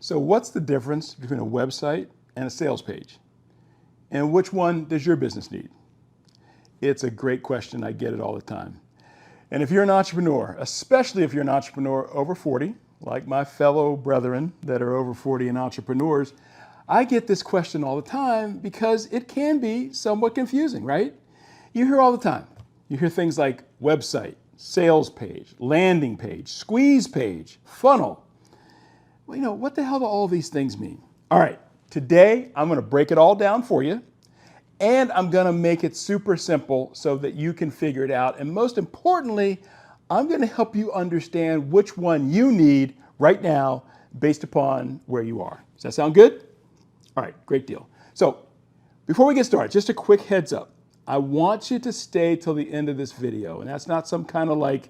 So what's the difference between a website and a sales page? And which one does your business need? It's a great question. I get it all the time. And if you're an entrepreneur, especially if you're an entrepreneur over 40, like my fellow brethren that are over 40 and entrepreneurs, I get this question all the time because it can be somewhat confusing, right? You hear all the time. You hear things like website, sales page, landing page, squeeze page, funnel. Well, you know, what the hell do all these things mean? All right, today I'm going to break it all down for you, and I'm going to make it super simple so that you can figure it out. And most importantly, I'm going to help you understand which one you need right now based upon where you are. Does that sound good? All right, great deal. So before we get started, just a quick heads up. I want you to stay till the end of this video, and that's not some kind of like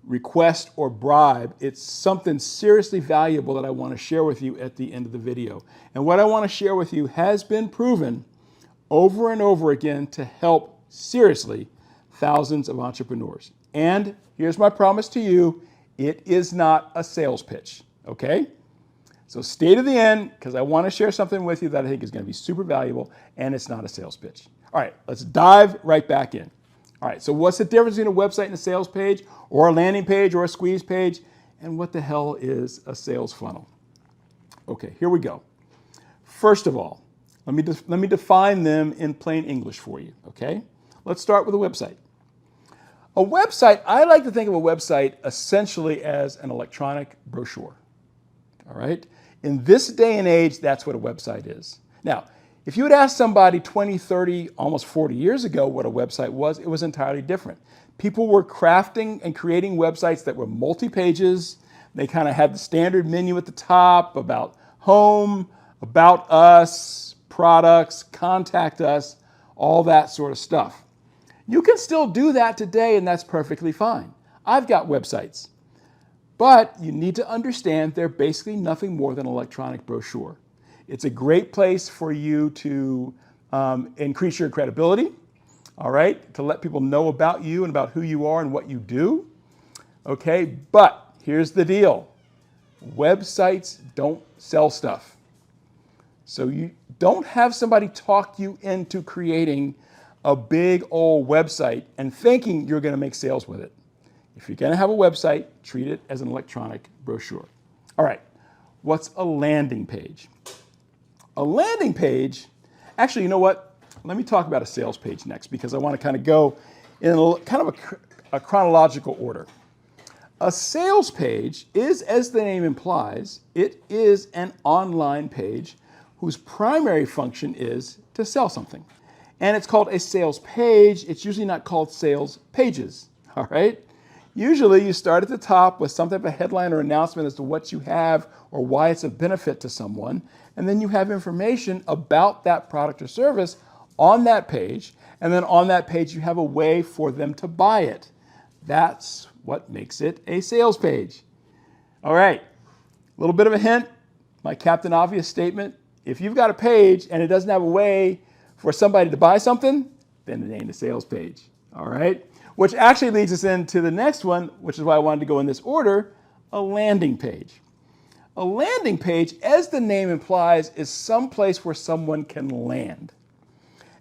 request or bribe. It's something seriously valuable that I want to share with you at the end of the video. And what I want to share with you has been proven over and over again to help seriously thousands of entrepreneurs. And here's my promise to you, it is not a sales pitch, okay? So stay to the end because I want to share something with you that I think is going to be super valuable, and it's not a sales pitch. All right, let's dive right back in. All right, so what's the difference between a website and a sales page, or a landing page, or a squeeze page? And what the hell is a sales funnel? Okay, here we go. First of all, let me define them in plain English for you, okay? Let's start with a website. A website, I like to think of a website essentially as an electronic brochure, all right? In this day and age, that's what a website is. Now, if you had asked somebody 20, 30, almost 40 years ago what a website was, it was entirely different. People were crafting and creating websites that were multi-pages. They kind of had the standard menu at the top about home, about us, products, contact us, all that sort of stuff. You can still do that today, and that's perfectly fine. I've got websites, but you need to understand they're basically nothing more than an electronic brochure. It's a great place for you to increase your credibility, all right, to let people know about you and about who you are and what you do, okay? But here's the deal. Websites don't sell stuff. So you don't have somebody talk you into creating a big old website and thinking you're going to make sales with it. If you're going to have a website, treat it as an electronic brochure. All right, what's a landing page? A landing page, actually, you know what? Let me talk about a sales page next because I want to kind of go in a chronological order. A sales page is, as the name implies, it is an online page whose primary function is to sell something. And it's called a sales page. It's usually not called sales pages, all right? Usually you start at the top with some type of headline or announcement as to what you have or why it's a benefit to someone. And then you have information about that product or service on that page. And then on that page, you have a way for them to buy it. That's what makes it a sales page. All right, a little bit of a hint, my Captain Obvious statement. If you've got a page and it doesn't have a way for somebody to buy something, then it ain't a sales page, all right? Which actually leads us into the next one, which is why I wanted to go in this order, a landing page. A landing page, as the name implies, is some place where someone can land.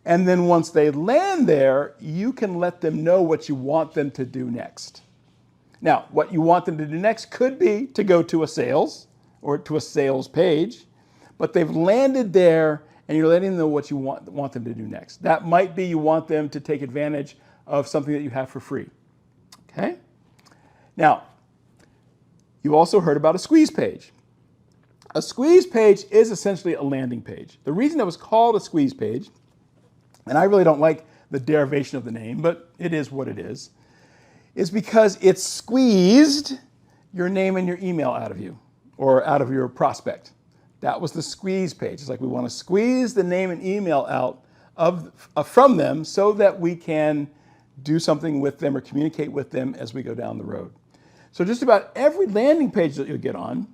And then once they land there, you can let them know what you want them to do next. Now, what you want them to do next could be to go to a sales or to a sales page, but they've landed there and you're letting them know what you want them to do next. That might be you want them to take advantage of something that you have for free, okay? Now, you also heard about a squeeze page. A squeeze page is essentially a landing page. The reason it was called a squeeze page, and I really don't like the derivation of the name, but it is what it is because it squeezed your name and your email out of you or out of your prospect. That was the squeeze page. It's like we want to squeeze the name and email out from them so that we can do something with them or communicate with them as we go down the road. So just about every landing page that you'll get on,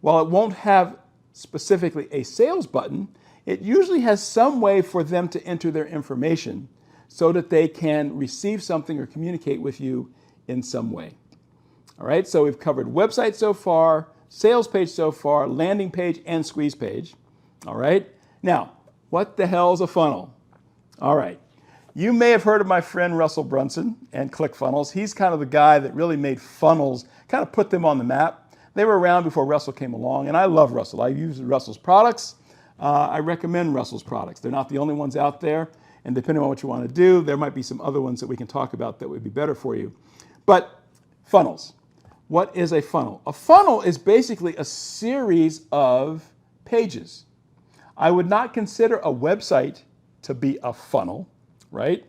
while it won't have specifically a sales button, it usually has some way for them to enter their information so that they can receive something or communicate with you in some way. All right, so we've covered websites so far, sales page so far, landing page, and squeeze page. All right. Now, what the hell is a funnel? All right. You may have heard of my friend Russell Brunson and ClickFunnels. He's kind of the guy that really made funnels, kind of put them on the map. They were around before Russell came along, and I love Russell. I use Russell's products. I recommend Russell's products. They're not the only ones out there, and depending on what you want to do, there might be some other ones that we can talk about that would be better for you. But funnels. What is a funnel? A funnel is basically a series of pages. I would not consider a website to be a funnel, right?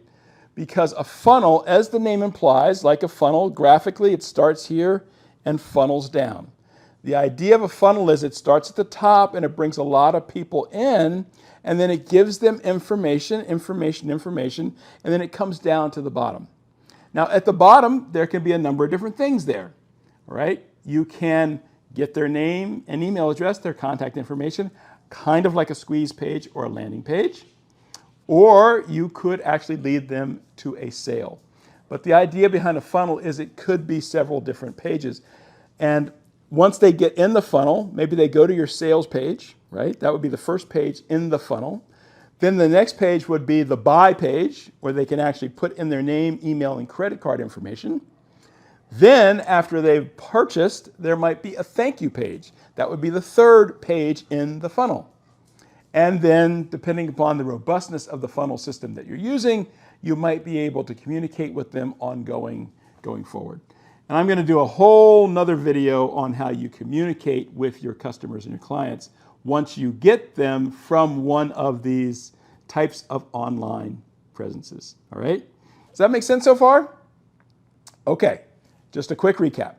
Because a funnel, as the name implies, like a funnel, graphically it starts here and funnels down. The idea of a funnel is it starts at the top and it brings a lot of people in, and then it gives them information, and then it comes down to the bottom. Now at the bottom, there can be a number of different things there, right? You can get their name and email address, their contact information, kind of like a squeeze page or a landing page. Or you could actually lead them to a sale. But the idea behind a funnel is it could be several different pages. And once they get in the funnel, maybe they go to your sales page, right? That would be the first page in the funnel. Then the next page would be the buy page, where they can actually put in their name, email, and credit card information. Then after they've purchased, there might be a thank you page. That would be the third page in the funnel. And then, depending upon the robustness of the funnel system that you're using, you might be able to communicate with them going forward. And I'm going to do a whole nother video on how you communicate with your customers and your clients once you get them from one of these types of online presences. All right? Does that make sense so far? Okay, just a quick recap.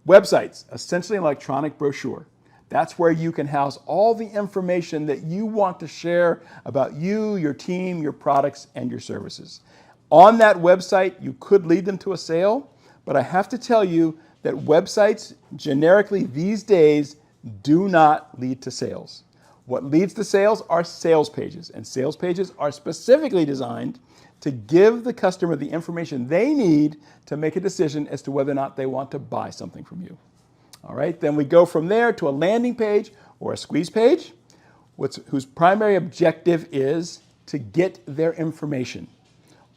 Websites, essentially an electronic brochure. That's where you can house all the information that you want to share about you, your team, your products, and your services. On that website, you could lead them to a sale, but I have to tell you that websites generically these days do not lead to sales. What leads to sales are sales pages, and sales pages are specifically designed to give the customer the information they need to make a decision as to whether or not they want to buy something from you. All right, then we go from there to a landing page or a squeeze page, whose primary objective is to get their information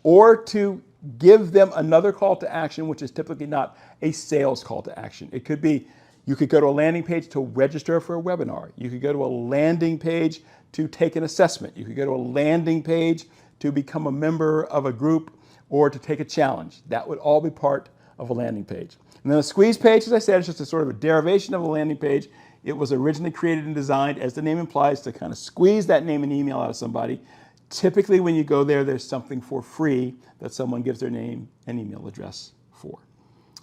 or to give them another call to action, which is typically not a sales call to action. It could be, you could go to a landing page to register for a webinar. You could go to a landing page to take an assessment. You could go to a landing page to become a member of a group or to take a challenge. That would all be part of a landing page. And then a squeeze page, as I said, is just a sort of a derivation of a landing page. It was originally created and designed, as the name implies, to kind of squeeze that name and email out of somebody. Typically, when you go there, there's something for free that someone gives their name and email address for.